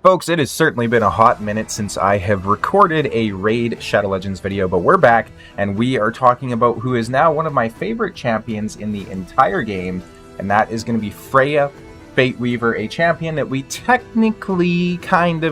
Folks, it has certainly been a hot minute since I have recorded a Raid Shadow Legends video, but we're back, and we are talking about who is now one of my favorite champions in the entire game, and that is going to be Freyja Fateweaver, a champion that we technically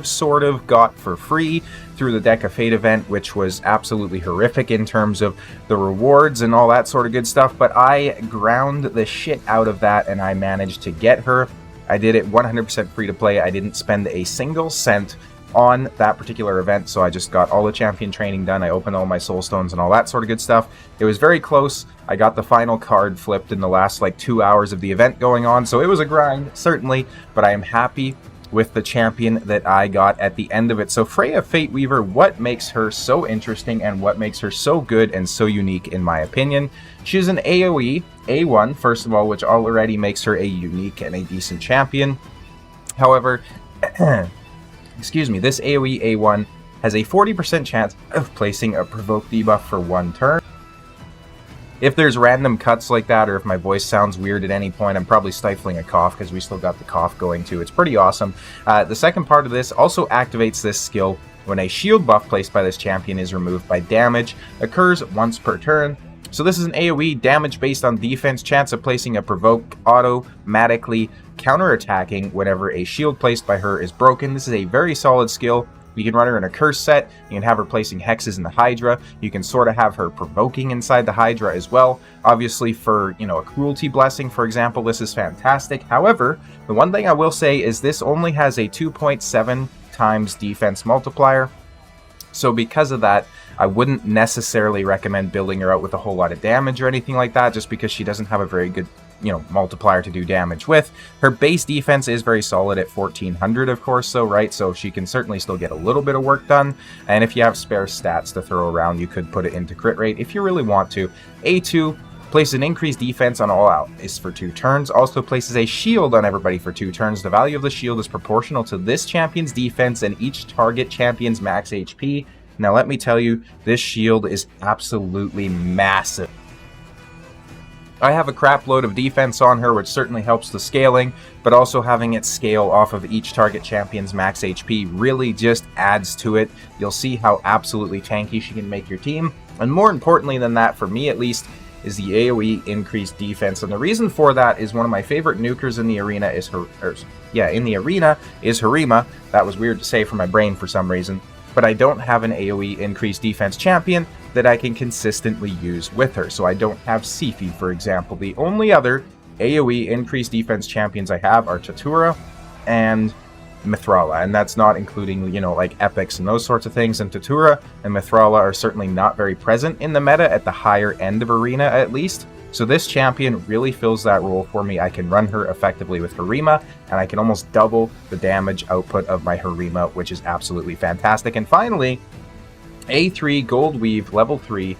sort of got for free through the Deck of Fate event, which was absolutely horrific in terms of the rewards and all that sort of good stuff, but I ground the shit out of that and I managed to get her. I did it 100% free to play. I didn't spend a single cent on that particular event, so I just got all the champion training done. I opened all my soul stones and all that sort of good stuff. It was very close. I got the final card flipped in the last 2 hours of the event going on, so it was a grind, certainly, but I am happy with the champion that I got at the end of it. So Freyja Fateweaver, what makes her so interesting and what makes her so good and so unique in my opinion? She's an AoE A1, first of all, which already makes her a unique and a decent champion. However, excuse me, this AoE A1 has a 40% chance of placing a provoke debuff for 1 turn. If there's random cuts like that, or if my voice sounds weird at any point, I'm probably stifling a cough because we still got the cough going too. It's pretty awesome. The second part of this also activates this skill when a shield buff placed by this champion is removed by damage. Occurs once per turn. So this is an AoE damage based on defense, chance of placing a provoke, automatically counterattacking whenever a shield placed by her is broken. This is a very solid skill. You can run her in a curse set, you can have her placing hexes in the Hydra, you can sort of have her provoking inside the Hydra as well. Obviously for, a cruelty blessing, for example, this is fantastic. However, the one thing I will say is this only has a 2.7 times defense multiplier. So because of that, I wouldn't necessarily recommend building her out with a whole lot of damage or anything like that, just because she doesn't have a very good multiplier to do damage with. Her base defense is very solid at 1400, of course, though, right? So she can certainly still get a little bit of work done. And if you have spare stats to throw around, you could put it into crit rate if you really want to. A2 places an increased defense on all allies for 2 turns. Also places a shield on everybody for 2 turns. The value of the shield is proportional to this champion's defense and each target champion's max HP. Now let me tell you, this shield is absolutely massive. I have a crap load of defense on her, which certainly helps the scaling, but also having it scale off of each target champion's max HP really just adds to it. You'll see how absolutely tanky she can make your team. And more importantly than that, for me at least, is the AoE increased defense. And the reason for that is one of my favorite nukers in the arena is Harima. That was weird to say for my brain for some reason. But I don't have an AoE increased defense champion that I can consistently use with her. So I don't have Sifi, for example. The only other AoE increased defense champions I have are Tatura and Mithrala, and that's not including, epics and those sorts of things. And Tatura and Mithrala are certainly not very present in the meta at the higher end of arena, at least. So this champion really fills that role for me. I can run her effectively with Harima, and I can almost double the damage output of my Harima, which is absolutely fantastic. And finally, A3 Gold Weave level 3.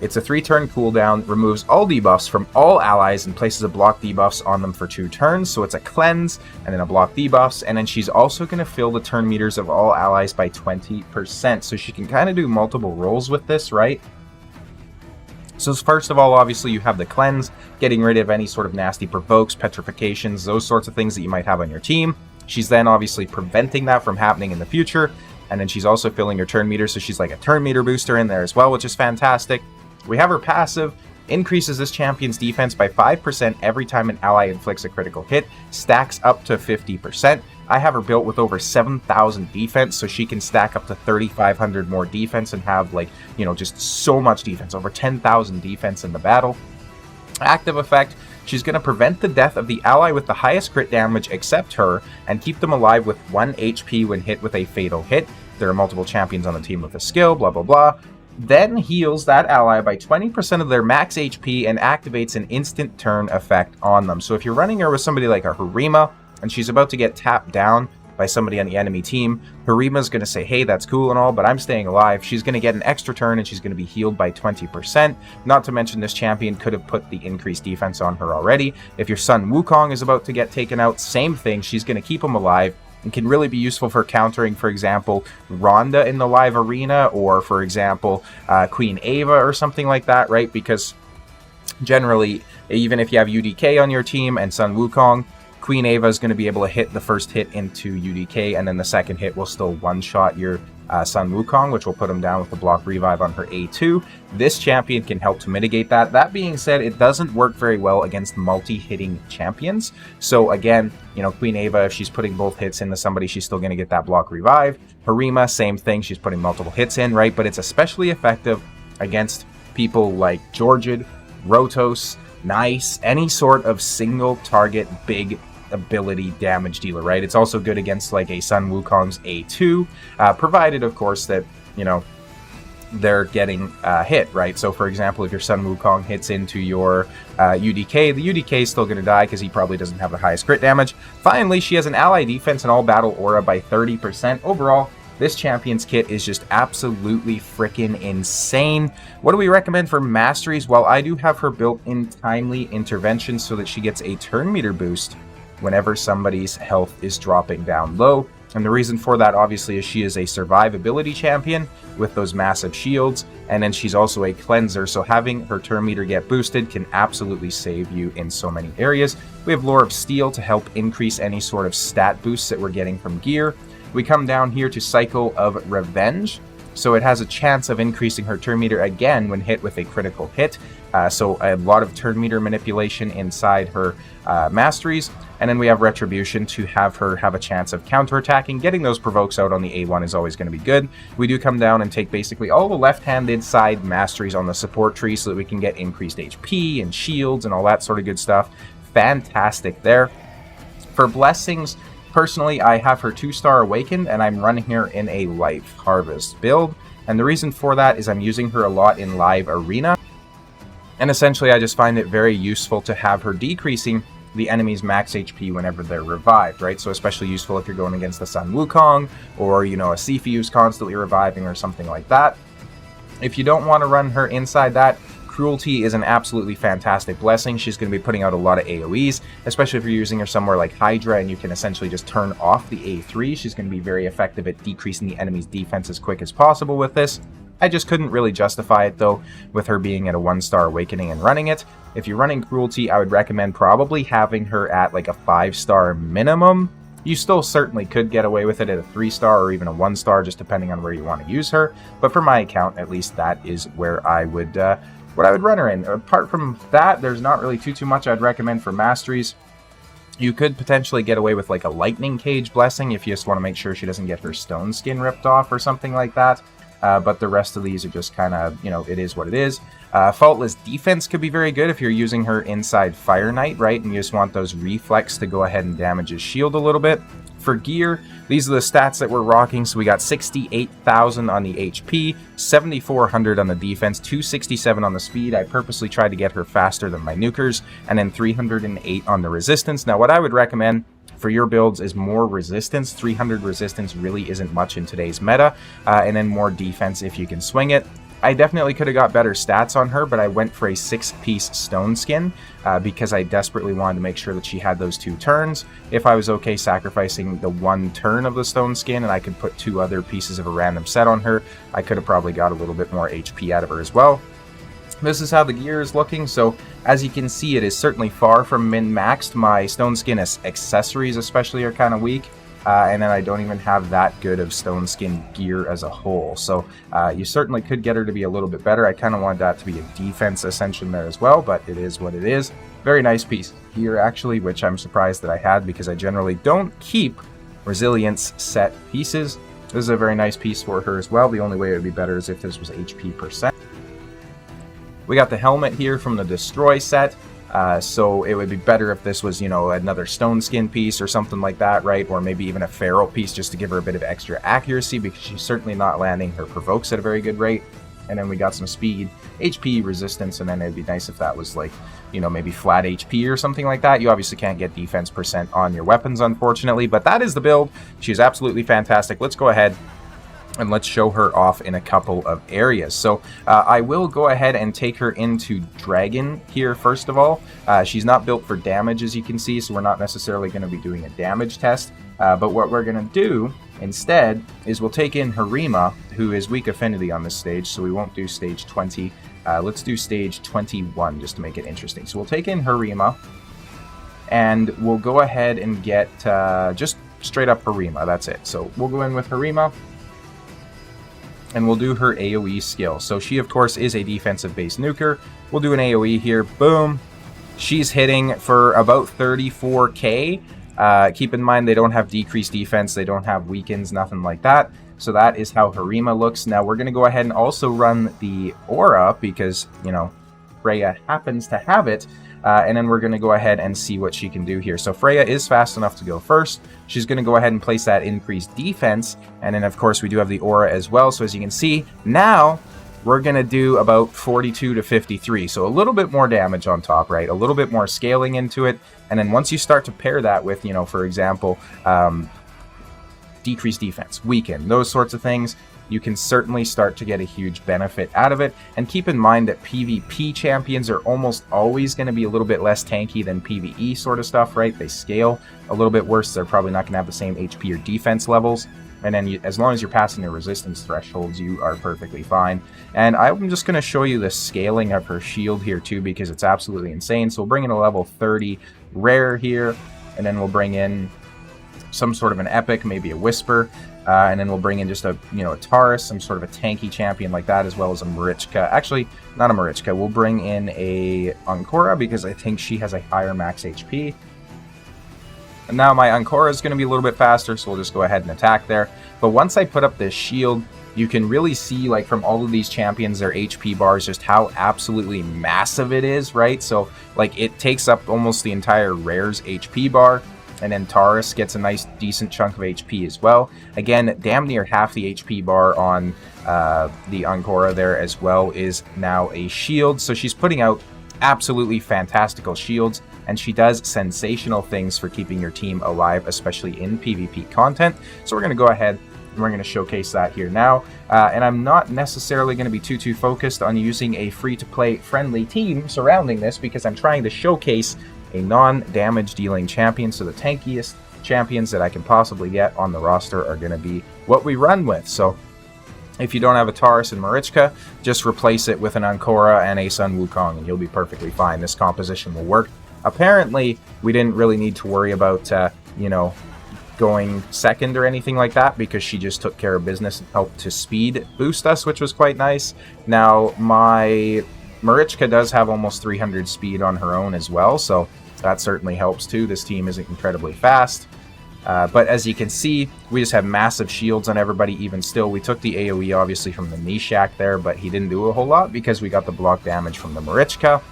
It's a 3-turn cooldown, removes all debuffs from all allies and places a block debuffs on them for 2 turns. So it's a cleanse and then a block debuffs, and then she's also going to fill the turn meters of all allies by 20%. So she can kind of do multiple roles with this, right? So first of all, obviously you have the cleanse, getting rid of any sort of nasty provokes, petrifications, those sorts of things that you might have on your team. She's then obviously preventing that from happening in the future. And then she's also filling your turn meter, so she's like a turn meter booster in there as well, which is fantastic. We have her passive, increases this champion's defense by 5% every time an ally inflicts a critical hit, stacks up to 50%. I have her built with over 7,000 defense, so she can stack up to 3,500 more defense and have just so much defense, over 10,000 defense in the battle. Active effect, she's going to prevent the death of the ally with the highest crit damage except her, and keep them alive with 1 HP when hit with a fatal hit. There are multiple champions on the team with a skill, blah blah blah. Then heals that ally by 20% of their max HP and activates an instant turn effect on them. So if you're running her with somebody like a Harima, and she's about to get tapped down by somebody on the enemy team, Harima's going to say, hey, that's cool and all, but I'm staying alive. She's going to get an extra turn, and she's going to be healed by 20%. Not to mention this champion could have put the increased defense on her already. If your Sun Wukong is about to get taken out, same thing. She's going to keep him alive and can really be useful for countering, for example, Rhonda in the live arena, or, for example, Queen Ava or something like that, right? Because generally, even if you have UDK on your team and Sun Wukong, Queen Ava is going to be able to hit the first hit into UDK, and then the second hit will still one-shot your Sun Wukong, which will put him down with the block revive on her A2. This champion can help to mitigate that. That being said, it doesn't work very well against multi-hitting champions. So again, you know, Queen Ava, if she's putting both hits into somebody, she's still going to get that block revive. Harima, same thing, she's putting multiple hits in, right? But it's especially effective against people like Georgid, Rotos, Nice, any sort of single target big ability damage dealer, right? It's also good against like a Sun Wukong's A2, provided of course that, you know, they're getting hit, right? So for example, if your Sun Wukong hits into your UDK, the UDK is still going to die because he probably doesn't have the highest crit damage. Finally, she has an ally defense and all battle aura by 30%. Overall, this champion's kit is just absolutely freaking insane. What do we recommend for masteries? Well, I do have her built in timely intervention so that she gets a turn meter boost whenever somebody's health is dropping down low. And the reason for that, obviously, is she is a survivability champion with those massive shields, and then she's also a cleanser, so having her turn meter get boosted can absolutely save you in so many areas. We have Lore of Steel to help increase any sort of stat boosts that we're getting from gear. We come down here to Cycle of Revenge, so it has a chance of increasing her turn meter again when hit with a critical hit. So a lot of turn meter manipulation inside her masteries. And then we have Retribution to have her have a chance of counterattacking. Getting those provokes out on the A1 is always going to be good. We do come down and take basically all the left-handed side masteries on the support tree so that we can get increased HP and shields and all that sort of good stuff. Fantastic there. For blessings, personally, I have her 2-star Awakened, and I'm running her in a Life Harvest build. And the reason for that is I'm using her a lot in Live Arena. And essentially, I just find it very useful to have her decreasing the enemy's max HP whenever they're revived, right? So especially useful if you're going against the Sun Wukong, or, you know, a Sifu who's constantly reviving or something like that. If you don't want to run her inside that, Cruelty is an absolutely fantastic blessing. She's going to be putting out a lot of AoEs, especially if you're using her somewhere like Hydra and you can essentially just turn off the A3. She's going to be very effective at decreasing the enemy's defense as quick as possible with this. I just couldn't really justify it, though, with her being at a 1-star Awakening and running it. If you're running Cruelty, I would recommend probably having her at like a 5-star minimum. You still certainly could get away with it at a 3-star or even a 1-star, just depending on where you want to use her. But for my account, at least, that is where I would run her in. Apart from that, there's not really too much I'd recommend for masteries. You could potentially get away with like a Lightning Cage blessing if you just want to make sure she doesn't get her stone skin ripped off or something like that. But the rest of these are just kind of, you know, it is what it is. Faultless Defense could be very good if you're using her inside Fire Knight, right? And you just want those reflex to go ahead and damage his shield a little bit. For gear, these are the stats that we're rocking. So we got 68,000 on the HP, 7,400 on the defense, 267 on the speed. I purposely tried to get her faster than my nukers, and then 308 on the resistance. Now, what I would recommend for your builds is more resistance. 300 resistance really isn't much in today's meta, and then more defense if you can swing it. I definitely could have got better stats on her, but I went for a 6-piece stone skin because I desperately wanted to make sure that she had those 2 turns. If I was okay sacrificing the 1 turn of the stone skin and I could put 2 other pieces of a random set on her, I could have probably got a little bit more HP out of her as well. This is how the gear is looking, so as you can see, it is certainly far from min-maxed. My stone skin accessories especially are kind of weak, and then I don't even have that good of stone skin gear as a whole, so you certainly could get her to be a little bit better. I kind of wanted that to be a defense ascension there as well, but it is what it is. Very nice piece here, actually, which I'm surprised that I had because I generally don't keep resilience set pieces. This is a very nice piece for her as well. The only way it would be better is if this was HP %. We got the helmet here from the Destroy set, so it would be better if this was, you know, another stone skin piece or something like that, right? Or maybe even a feral piece just to give her a bit of extra accuracy because she's certainly not landing her provokes at a very good rate. And then we got some speed, HP, resistance, and then it'd be nice if that was like, you know, maybe flat HP or something like that. You obviously can't get defense % on your weapons, unfortunately, but that is the build. She's absolutely fantastic. Let's go ahead and let's show her off in a couple of areas. So I will go ahead and take her into Dragon here first of all. She's not built for damage, as you can see, so we're not necessarily going to be doing a damage test. But what we're going to do instead is we'll take in Harima, who is weak affinity on this stage, so we won't do stage 20. Let's do stage 21 just to make it interesting. So we'll take in Harima, and we'll go ahead and get just straight up Harima. That's it. So we'll go in with Harima, and we'll do her AoE skill. So she, of course, is a defensive-based nuker. We'll do an AoE here. Boom. She's hitting for about 34k. Keep in mind, they don't have decreased defense. They don't have weakens, nothing like that. So that is how Harima looks. Now, we're going to go ahead and also run the aura because, you know, Freya happens to have it. And then we're going to go ahead and see what she can do here. So Freya is fast enough to go first. She's going to go ahead and place that increased defense. And then, of course, we do have the aura as well. So as you can see, now we're going to do about 42 to 53. So a little bit more damage on top, right? A little bit more scaling into it. And then once you start to pair that with, you know, for example, decreased defense, weaken, those sorts of things, you can certainly start to get a huge benefit out of it. And keep in mind that PvP champions are almost always going to be a little bit less tanky than PvE sort of stuff, right? They scale a little bit worse. They're probably not going to have the same HP or defense levels. And then as long as you're passing your resistance thresholds, you are perfectly fine. And I'm just going to show you the scaling of her shield here too, because it's absolutely insane. So we'll bring in a level 30 rare here, and then we'll bring in some sort of an epic, maybe a whisper. And then we'll bring in just a, you know, a Taurus, some sort of a tanky champion like that, as well as a Marichka. Actually, not a Marichka. We'll bring in a Ancora because I think she has a higher max HP. And now my Ancora is going to be a little bit faster, so we'll just go ahead and attack there. But once I put up this shield, you can really see, like, from all of these champions, their HP bars, just how absolutely massive it is, right? So, like, it takes up almost the entire Rare's HP bar. And then Taurus gets a nice, decent chunk of HP as well. Again, damn near half the HP bar on the Ancora there as well is now a shield. So she's putting out absolutely fantastical shields, and she does sensational things for keeping your team alive, especially in PvP content. So we're going to go ahead and we're going to showcase that here now. And I'm not necessarily going to be too focused on using a free-to-play friendly team surrounding this, because I'm trying to showcase a non-damage dealing champion. So the tankiest champions that I can possibly get on the roster are going to be what we run with. So if you don't have a Taurus and Marichka, just replace it with an Ancora and a Sun Wukong, and you'll be perfectly fine. This composition will work. Apparently, we didn't really need to worry about, you know, going second or anything like that, because she just took care of business and helped to speed boost us, which was quite nice. Now, my Marichka does have almost 300 speed on her own as well, so that certainly helps too. This team isn't incredibly fast. But as you can see, we just have massive shields on everybody. Even still, we took the AoE obviously from the Nishak there, but he didn't do a whole lot because we got the block damage from the Marichka.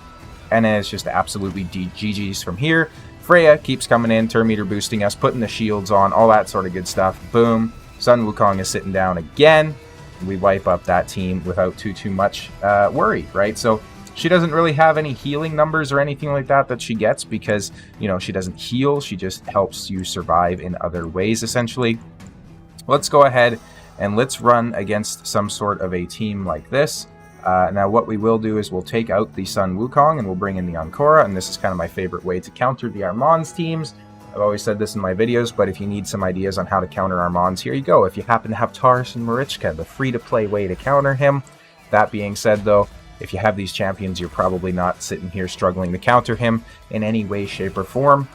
And then it's just absolutely GG's from here. Freya keeps coming in, turn meter boosting us, putting the shields on, all that sort of good stuff. Boom. Sun Wukong is sitting down again. We wipe up that team without too much worry, right? So she doesn't really have any healing numbers or anything like that she gets, because, you know, she doesn't heal. She just helps you survive in other ways, essentially. Let's go ahead and let's run against some sort of a team like this. Now, what we will do is we'll take out the Sun Wukong and we'll bring in the Ancora, and this is kind of my favorite way to counter the Armands teams. I've always said this in my videos, but if you need some ideas on how to counter Armands, here you go. If you happen to have Taurus and Marichka, the free-to-play way to counter him. That being said, though, if you have these champions, you're probably not sitting here struggling to counter him in any way, shape, or form.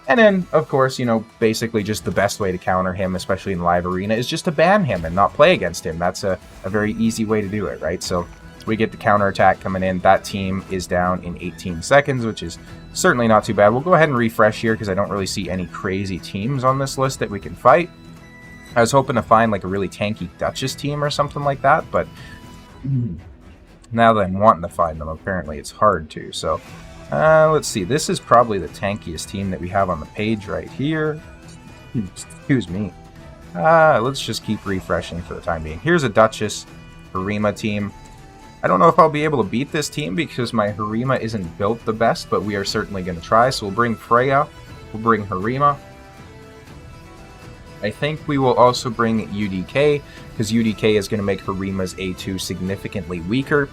And then, of course, you know, basically just the best way to counter him, especially in live arena, is just to ban him and not play against him. That's a very easy way to do it, right? So we get the counterattack coming in. That team is down in 18 seconds, which is certainly not too bad. We'll go ahead and refresh here because I don't really see any crazy teams on this list that we can fight. I was hoping to find like a really tanky Duchess team or something like that, but now that I'm wanting to find them, apparently it's hard to. So let's see. This is probably the tankiest team that we have on the page right here. Excuse me. Let's just keep refreshing for the time being. Here's a Duchess Harima team. I don't know if I'll be able to beat this team because my Harima isn't built the best, but we are certainly going to try. So we'll bring Freya. We'll bring Harima. I think we will also bring UDK, because UDK is going to make Harima's A2 significantly weaker.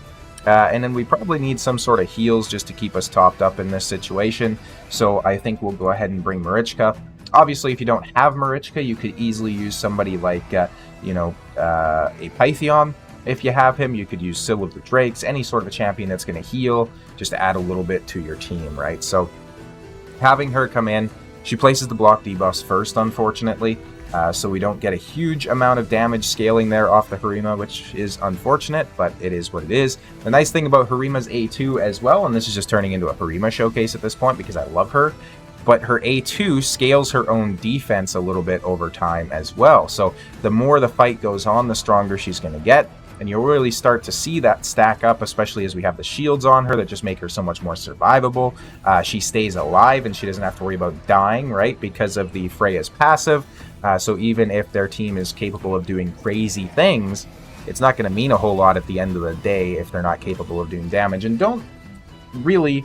And then we probably need some sort of heals just to keep us topped up in this situation. So I think we'll go ahead and bring Marichka. Obviously, if you don't have Marichka, you could easily use somebody like, you know, a Pythion. If you have him, you could use Syl of the Drakes, any sort of a champion that's going to heal, just to add a little bit to your team, right? So Having her come in, she places the block debuffs first, unfortunately, so we don't get a huge amount of damage scaling there off the Harima, which is unfortunate, but it is what it is. The nice thing about Harima's A2 as well, and this is just turning into a Harima showcase at this point because I love her, but her A2 scales her own defense a little bit over time as well. So the more the fight goes on, the stronger she's going to get. And you'll really start to see that stack up, especially as we have the shields on her that just make her so much more survivable. She stays alive and she doesn't have to worry about dying, right, because of the Freya's passive. So even if their team is capable of doing crazy things, it's not going to mean a whole lot at the end of the day if they're not capable of doing damage. And don't really...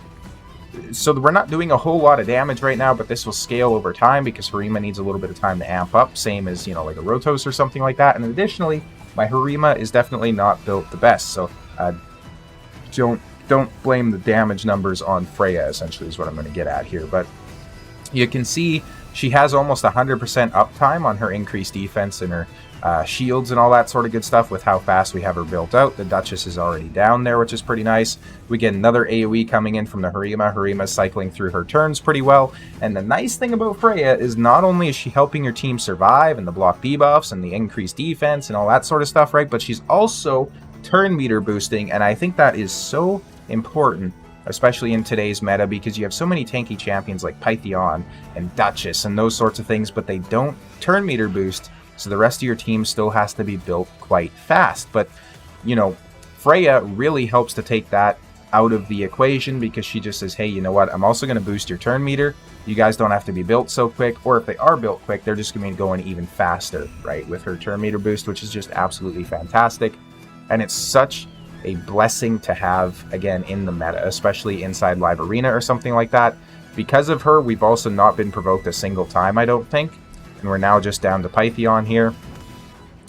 So we're not doing a whole lot of damage right now, but this will scale over time because Harima needs a little bit of time to amp up, same as, you know, like a Rotos or something like that. And additionally, my Harima is definitely not built the best, so don't blame the damage numbers on Freya, essentially, is what I'm going to get at here. But you can see she has almost 100% uptime on her increased defense and her shields and all that sort of good stuff with how fast we have her built out. The Duchess is already down there, which is pretty nice. We get another AoE coming in from the Harima. Harima's cycling through her turns pretty well. And the nice thing about Freya is not only is she helping your team survive and the block debuffs and the increased defense and all that sort of stuff, right? But she's also turn meter boosting, and I think that is so important, especially in today's meta, because you have so many tanky champions like Pythion and Duchess and those sorts of things, but they don't turn meter boost. So the rest of your team still has to be built quite fast. But, you know, Freya really helps to take that out of the equation because she just says, hey, you know what, I'm also going to boost your turn meter. You guys don't have to be built so quick, or if they are built quick, they're just going to be going even faster, right, with her turn meter boost, which is just absolutely fantastic. And it's such a blessing to have, again, in the meta, especially inside Live Arena or something like that. Because of her, we've also not been provoked a single time, I don't think. And we're now just down to Pythion here.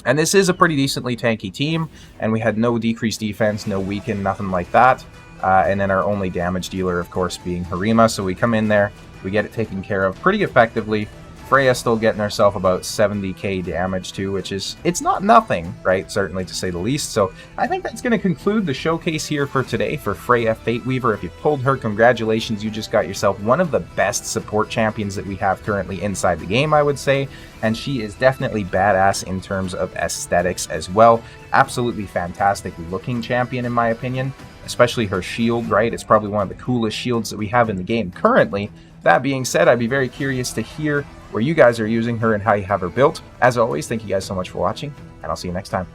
And this is a pretty decently tanky team, and we had no decreased defense, no weaken, nothing like that. And then our only damage dealer, of course, being Harima. So we come in there, we get it taken care of pretty effectively. Freya still getting herself about 70k damage too, which is, it's not nothing, right? Certainly, to say the least. So I think that's going to conclude the showcase here for today for Freyja Fateweaver. If you pulled her, congratulations, you just got yourself one of the best support champions that we have currently inside the game, I would say. And she is definitely badass in terms of aesthetics as well. Absolutely fantastic looking champion, in my opinion. Especially her shield, right? It's probably one of the coolest shields that we have in the game currently. That being said, I'd be very curious to hear where you guys are using her and how you have her built. As always, thank you guys so much for watching, and I'll see you next time.